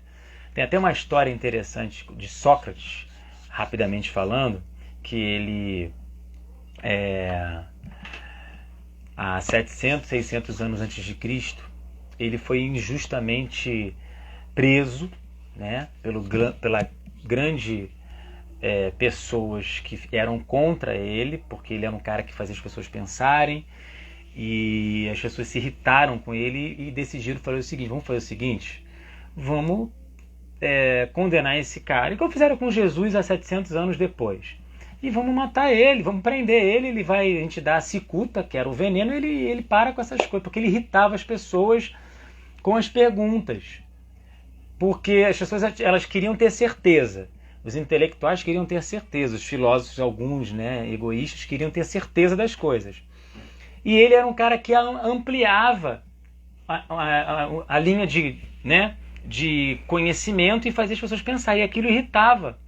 Tem até uma história interessante de Sócrates, rapidamente falando, que ele, há 700, 600 anos antes de Cristo, ele foi injustamente preso, né, pela grande pessoas que eram contra ele, porque ele era um cara que fazia as pessoas pensarem, e as pessoas se irritaram com ele e decidiram fazer o seguinte: vamos fazer o seguinte, vamos condenar esse cara, igual fizeram com Jesus há 700 anos depois, e vamos matar ele, vamos prender ele, a gente dá a cicuta, que era o veneno, ele para com essas coisas, porque ele irritava as pessoas com as perguntas, porque as pessoas elas queriam ter certeza, os intelectuais queriam ter certeza, os filósofos, alguns, né, egoístas, queriam ter certeza das coisas. E ele era um cara que ampliava a linha de conhecimento e fazia as pessoas pensar, e aquilo irritava.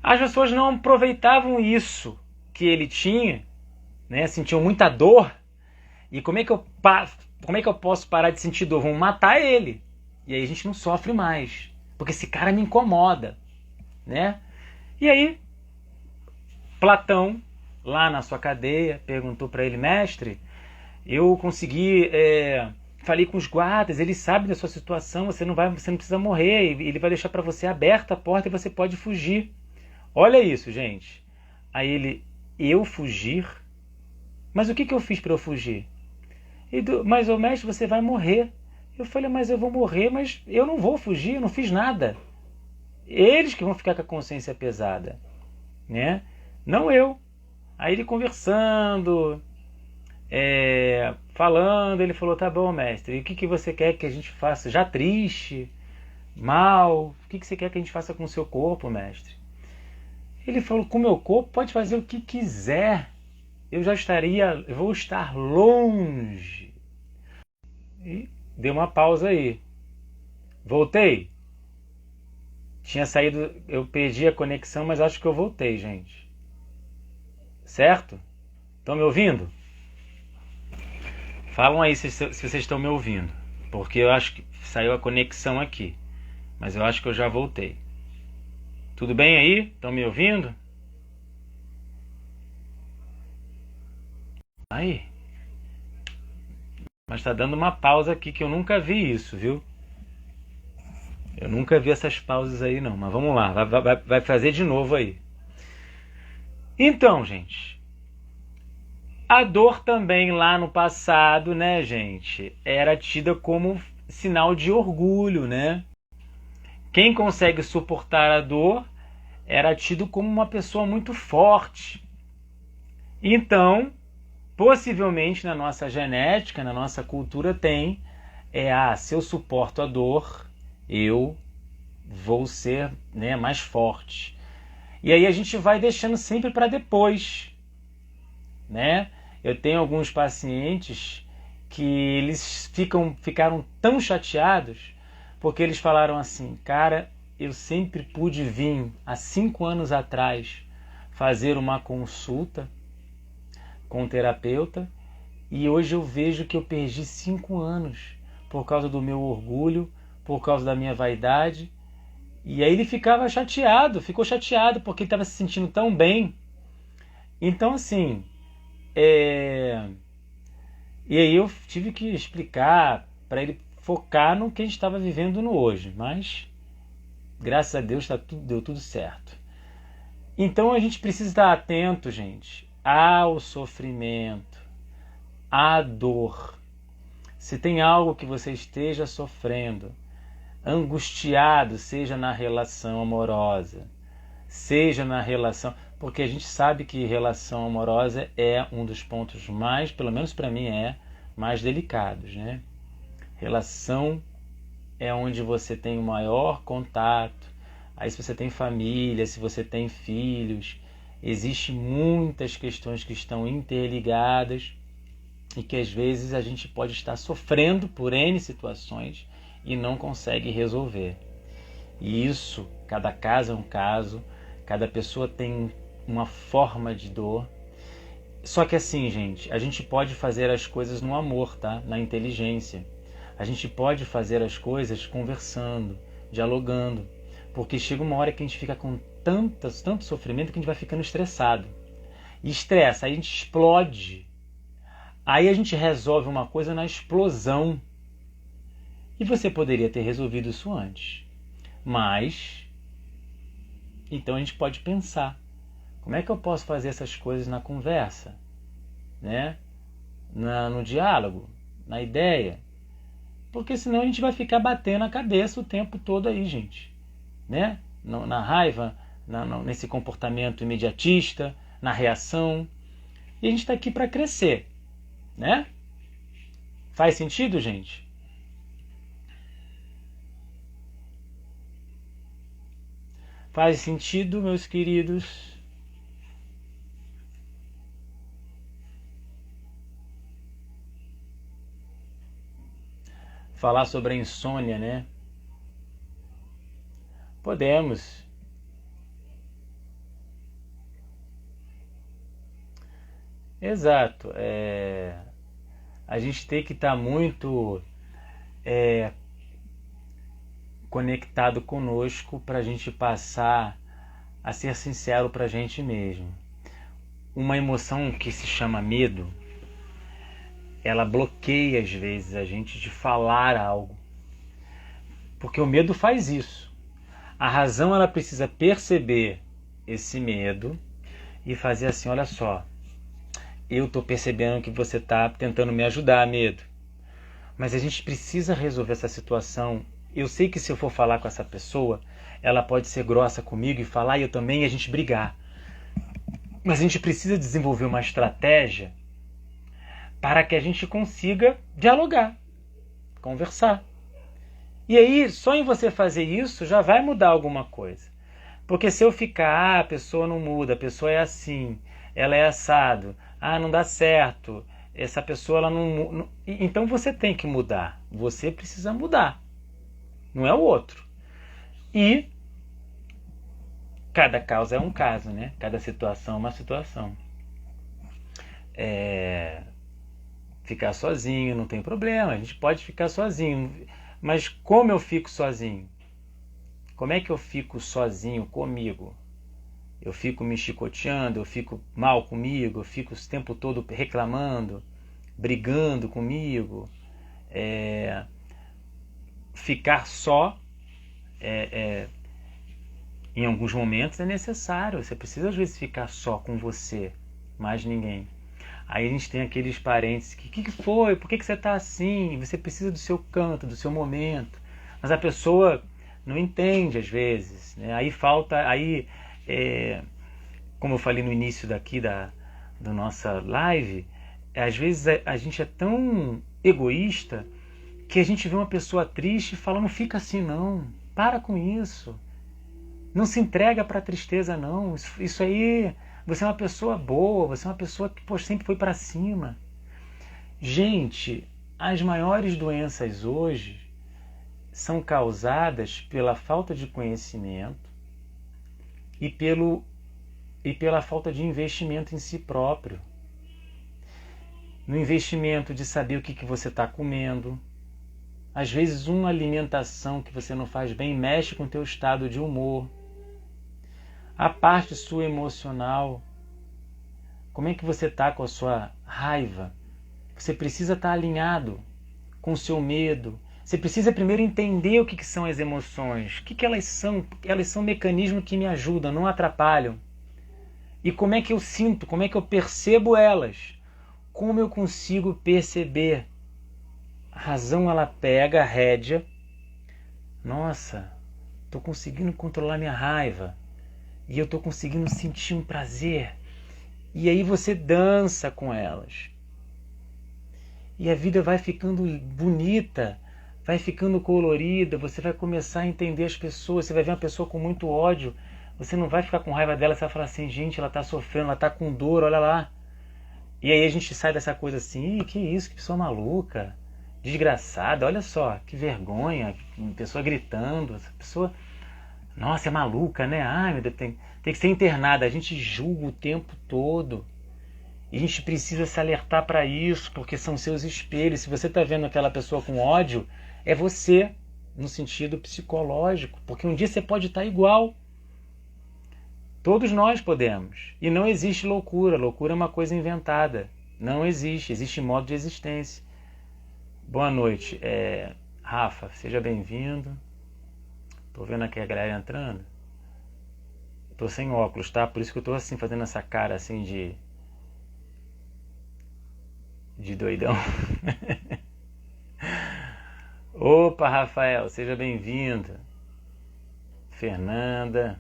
As pessoas não aproveitavam isso que ele tinha, né, sentiam muita dor, e como é que eu posso parar de sentir dor? Vamos matar ele. E aí a gente não sofre mais, porque esse cara me incomoda, né? E aí, Platão, lá na sua cadeia, perguntou para ele: mestre, eu consegui, falei com os guardas, eles sabem da sua situação, você não precisa morrer, ele vai deixar para você aberta a porta e você pode fugir. Olha isso, gente. Aí eu fugir? Mas o que eu fiz para eu fugir? Mas, ô mestre, você vai morrer. Eu falei: mas eu vou morrer, mas eu não vou fugir, eu não fiz nada. Eles que vão ficar com a consciência pesada, né? Não eu. Aí ele conversando, falando, ele falou: tá bom, mestre, e o que você quer que a gente faça? Já triste, mal, o que você quer que a gente faça com o seu corpo, mestre? Ele falou: com o meu corpo pode fazer o que quiser, eu vou estar longe. E deu uma pausa aí. Voltei. Tinha saído, eu perdi a conexão, mas acho que eu voltei, gente. Certo? Estão me ouvindo? Falam aí se vocês estão me ouvindo, porque eu acho que saiu a conexão aqui, mas eu acho que eu já voltei. Tudo bem aí? Estão me ouvindo? Aí. Mas está dando uma pausa aqui que eu nunca vi isso, viu? Eu nunca vi essas pausas aí não, mas vamos lá, vai fazer de novo aí. Então, gente, a dor também lá no passado, né, gente, era tida como sinal de orgulho, né? Quem consegue suportar a dor era tido como uma pessoa muito forte. Então, possivelmente na nossa genética, na nossa cultura tem, se eu suporto a dor, eu vou ser, né, mais forte. E aí a gente vai deixando sempre para depois, né? Eu tenho alguns pacientes que eles ficaram tão chateados porque eles falaram assim: cara, eu sempre pude vir há 5 anos atrás fazer uma consulta com o terapeuta e hoje eu vejo que eu perdi 5 anos por causa do meu orgulho, por causa da minha vaidade. E aí ele ficou chateado porque ele estava se sentindo tão bem. Então, assim, e aí eu tive que explicar para ele focar no que a gente estava vivendo no hoje, mas graças a Deus deu tudo certo. Então a gente precisa estar atento, gente, ao sofrimento, à dor. Se tem algo que você esteja sofrendo, angustiado, seja na relação amorosa, seja na relação... Porque a gente sabe que relação amorosa é um dos pontos mais, pelo menos para mim, mais delicados, né? Relação é onde você tem o maior contato. Aí se você tem família, se você tem filhos, existem muitas questões que estão interligadas e que às vezes a gente pode estar sofrendo por N situações e não consegue resolver. E isso, cada caso é um caso, cada pessoa tem uma forma de dor. Só que assim, gente, a gente pode fazer as coisas no amor, tá? Na inteligência. A gente pode fazer as coisas conversando, dialogando. Porque chega uma hora que a gente fica com tanto sofrimento que a gente vai ficando estressado. E estressa, aí a gente explode. Aí a gente resolve uma coisa na explosão. E você poderia ter resolvido isso antes. Mas, então a gente pode pensar. Como é que eu posso fazer essas coisas na conversa? Né? No diálogo? Na ideia? Porque senão a gente vai ficar batendo a cabeça o tempo todo aí, gente. Né? Na raiva, nesse comportamento imediatista, na reação. E a gente está aqui para crescer. Né? Faz sentido, gente? Faz sentido, meus queridos? Falar sobre a insônia, né? Podemos. Exato. A gente tem que estar muito conectado conosco para a gente passar a ser sincero para a gente mesmo. Uma emoção que se chama medo, ela bloqueia às vezes a gente de falar algo. Porque o medo faz isso. A razão, ela precisa perceber esse medo e fazer assim, olha só, eu estou percebendo que você está tentando me ajudar, medo. Mas a gente precisa resolver essa situação. Eu sei que se eu for falar com essa pessoa, ela pode ser grossa comigo e falar, e eu também, e a gente brigar. Mas a gente precisa desenvolver uma estratégia para que a gente consiga dialogar, conversar. E aí, só em você fazer isso, já vai mudar alguma coisa. Porque se eu ficar, a pessoa não muda, a pessoa é assim, ela é assado, não dá certo, essa pessoa ela não... Então você tem que mudar, você precisa mudar, não é o outro. E cada causa é um caso, né? Cada situação é uma situação. Ficar sozinho não tem problema, a gente pode ficar sozinho. Mas como eu fico sozinho? Como é que eu fico sozinho comigo? Eu fico me chicoteando, eu fico mal comigo, eu fico o tempo todo reclamando, brigando comigo. Ficar só, em alguns momentos é necessário. Você precisa às vezes ficar só com você, mais ninguém. Aí a gente tem aqueles parentes que foi? Por que você está assim? Você precisa do seu canto, do seu momento. Mas a pessoa não entende às vezes. Né? Aí falta... como eu falei no início daqui da nossa live, às vezes a gente é tão egoísta que a gente vê uma pessoa triste e fala, não fica assim não. Para com isso. Não se entrega para a tristeza não. Isso aí... Você é uma pessoa boa, você é uma pessoa que sempre foi para cima. Gente, as maiores doenças hoje são causadas pela falta de conhecimento e pela falta de investimento em si próprio. No investimento de saber o que você está comendo. Às vezes uma alimentação que você não faz bem mexe com o teu estado de humor. A parte sua emocional, como é que você está com a sua raiva? Você precisa estar alinhado com o seu medo. Você precisa primeiro entender o que são as emoções. O que elas são? Elas são mecanismos que me ajudam, não atrapalham. E como é que eu sinto? Como é que eu percebo elas? Como eu consigo perceber? A razão, ela pega a rédea. Nossa, estou conseguindo controlar minha raiva. E eu estou conseguindo sentir um prazer. E aí você dança com elas. E a vida vai ficando bonita, vai ficando colorida, você vai começar a entender as pessoas, você vai ver uma pessoa com muito ódio, você não vai ficar com raiva dela, você vai falar assim, gente, ela está sofrendo, ela está com dor, olha lá. E aí a gente sai dessa coisa assim, que isso, que pessoa maluca, desgraçada, olha só, que vergonha, pessoa gritando, essa pessoa... Nossa, é maluca, né? Ai, meu Deus, tem que ser internada. A gente julga o tempo todo. E a gente precisa se alertar para isso, porque são seus espelhos. Se você está vendo aquela pessoa com ódio, é você, no sentido psicológico. Porque um dia você pode estar igual. Todos nós podemos. E não existe loucura. Loucura é uma coisa inventada. Não existe. Existe modo de existência. Boa noite. Rafa, seja bem-vindo. Tô vendo aqui a galera entrando. Tô sem óculos, tá? Por isso que eu tô assim, fazendo essa cara assim de doidão. Opa, Rafael, seja bem-vindo. Fernanda.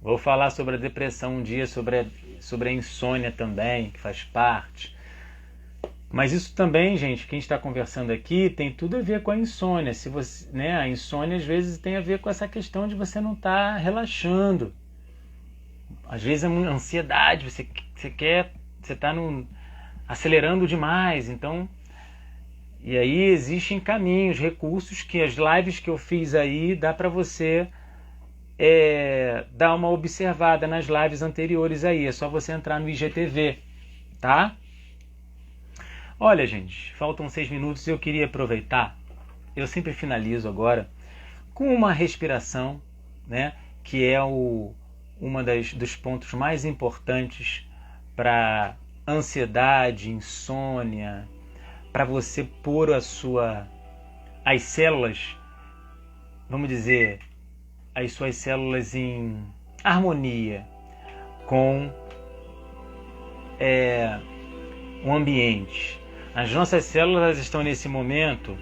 Vou falar sobre a depressão um dia, sobre a insônia também, que faz parte. Mas isso também, gente, que a gente está conversando aqui, tem tudo a ver com a insônia. Se você, né, a insônia às vezes tem a ver com essa questão de você não estar relaxando. Às vezes é uma ansiedade, você está acelerando demais. Então, e aí existem caminhos, recursos que as lives que eu fiz aí dá para você dar uma observada nas lives anteriores aí. É só você entrar no IGTV, tá? Olha, gente, faltam 6 minutos e eu queria aproveitar. Eu sempre finalizo agora com uma respiração, né, que é dos pontos mais importantes para ansiedade, insônia, para você pôr as células, vamos dizer, as suas células em harmonia com o ambiente. As nossas células estão nesse momento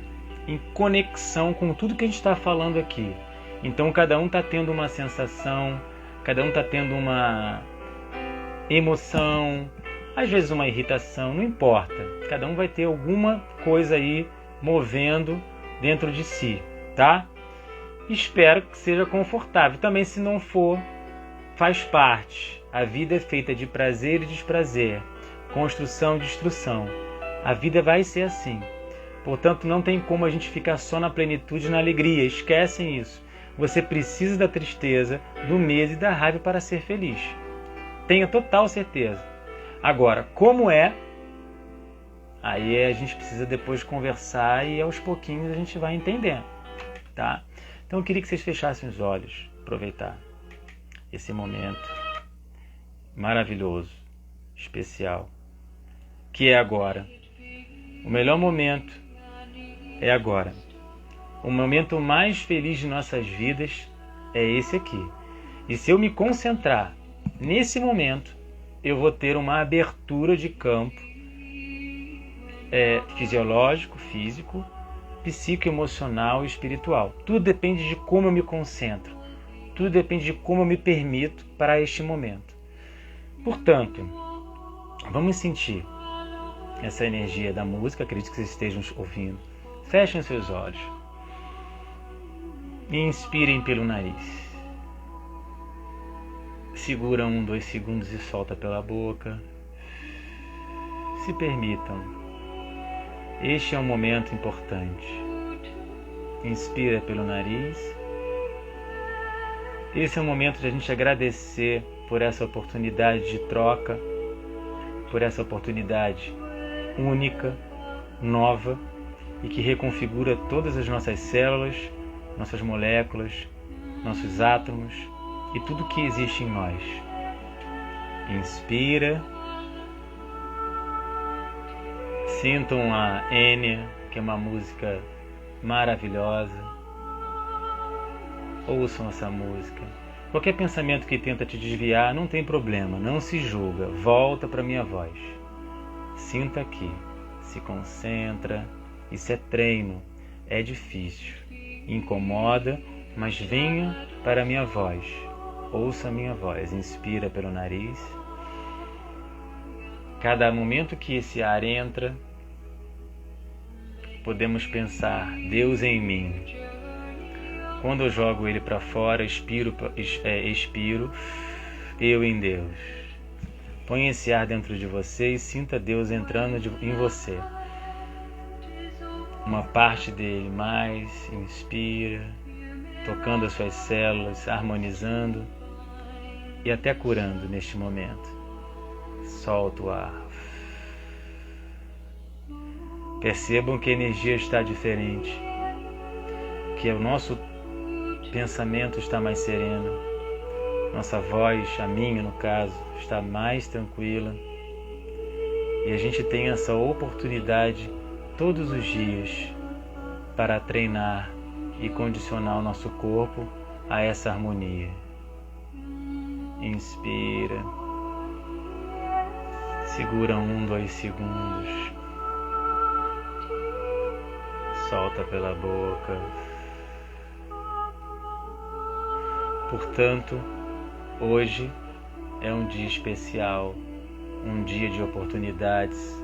em conexão com tudo que a gente está falando aqui. Então cada um está tendo uma sensação, cada um está tendo uma emoção, às vezes uma irritação, não importa. Cada um vai ter alguma coisa aí movendo dentro de si, tá? Espero que seja confortável. Também, se não for, faz parte. A vida é feita de prazer e desprazer, construção e destruição. A vida vai ser assim. Portanto, não tem como a gente ficar só na plenitude e na alegria. Esquecem isso. Você precisa da tristeza, do medo e da raiva para ser feliz. Tenha total certeza. Agora, como é? Aí a gente precisa depois conversar e aos pouquinhos a gente vai entendendo, tá? Então eu queria que vocês fechassem os olhos, aproveitar esse momento maravilhoso, especial, que é agora. O melhor momento é agora. O momento mais feliz de nossas vidas é esse aqui. E se eu me concentrar nesse momento, eu vou ter uma abertura de campo fisiológico, físico, psicoemocional e espiritual. Tudo depende de como eu me concentro. Tudo depende de como eu me permito para este momento. Portanto, vamos sentir essa energia da música. Acredito que vocês estejam ouvindo. Fechem seus olhos. E inspirem pelo nariz. Segura 1, 2 segundos e solta pela boca. Se permitam. Este é um momento importante. Inspira pelo nariz. Esse é o momento de a gente agradecer por essa oportunidade de troca, por essa oportunidade única, nova e que reconfigura todas as nossas células, nossas moléculas, nossos átomos e tudo que existe em nós. Inspira. Sintam a Enya, que é uma música maravilhosa. Ouçam essa música. Qualquer pensamento que tenta te desviar, não tem problema, não se julga. Volta para minha voz. Sinta aqui. Se concentra. Isso é treino. É difícil. Incomoda, mas venha para a minha voz. Ouça a minha voz. Inspira pelo nariz. Cada momento que esse ar entra, podemos pensar, Deus em mim. Quando eu jogo ele para fora, expiro, eu em Deus. Põe esse ar dentro de você e sinta Deus entrando em você. Uma parte dele mais, inspira, tocando as suas células, harmonizando e até curando neste momento. Solta o ar. Percebam que a energia está diferente, que o nosso pensamento está mais sereno, nossa voz, a minha no caso, está mais tranquila, e a gente tem essa oportunidade todos os dias para treinar e condicionar o nosso corpo a essa harmonia. Inspira, segura 2 segundos, solta pela boca. Portanto, hoje é um dia especial, um dia de oportunidades,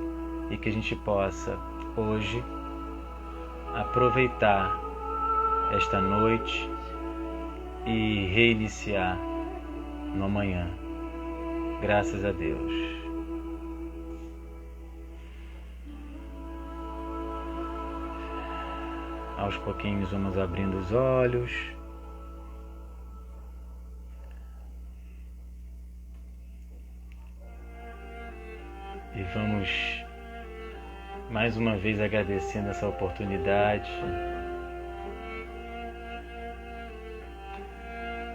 e que a gente possa hoje aproveitar esta noite e reiniciar no amanhã. Graças a Deus. Aos pouquinhos vamos abrindo os olhos. E vamos mais uma vez agradecendo essa oportunidade,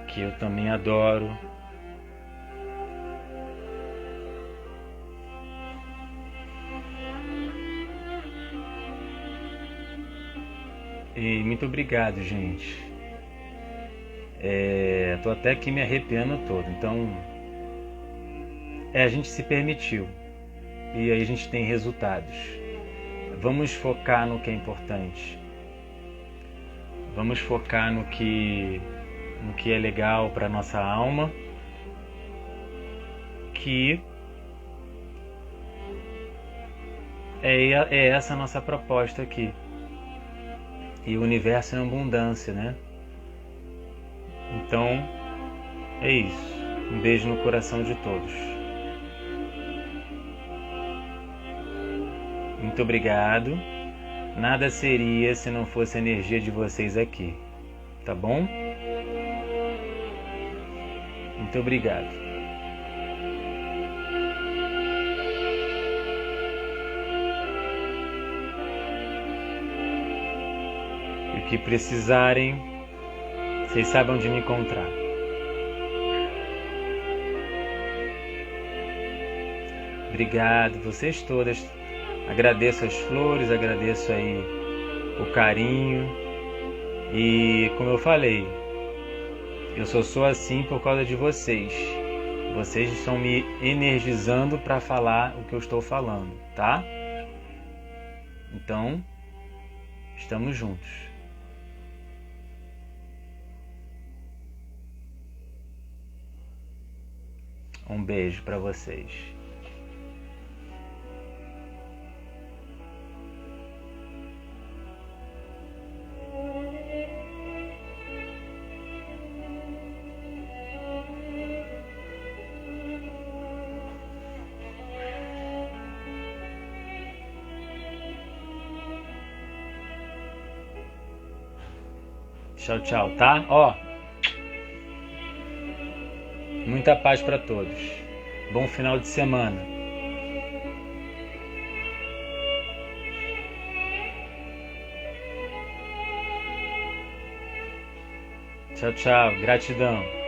que eu também adoro. E muito obrigado, gente. Tô até aqui me arrepiando todo. Então, a gente se permitiu. E aí a gente tem resultados. Vamos focar no que é importante. Vamos focar no que é legal para nossa alma, que é essa a nossa proposta aqui. E o universo é abundância, né? Então, é isso. Um beijo no coração de todos. Muito obrigado. Nada seria se não fosse a energia de vocês aqui. Tá bom? Muito obrigado. E o que precisarem, vocês sabem onde me encontrar. Obrigado, vocês todas. Agradeço as flores, agradeço aí o carinho. E como eu falei, eu só sou assim por causa de vocês. Vocês estão me energizando para falar o que eu estou falando, tá? Então, estamos juntos. Um beijo para vocês. Tchau, tchau, tá? Ó, muita paz para todos. Bom final de semana. Tchau, tchau. Gratidão.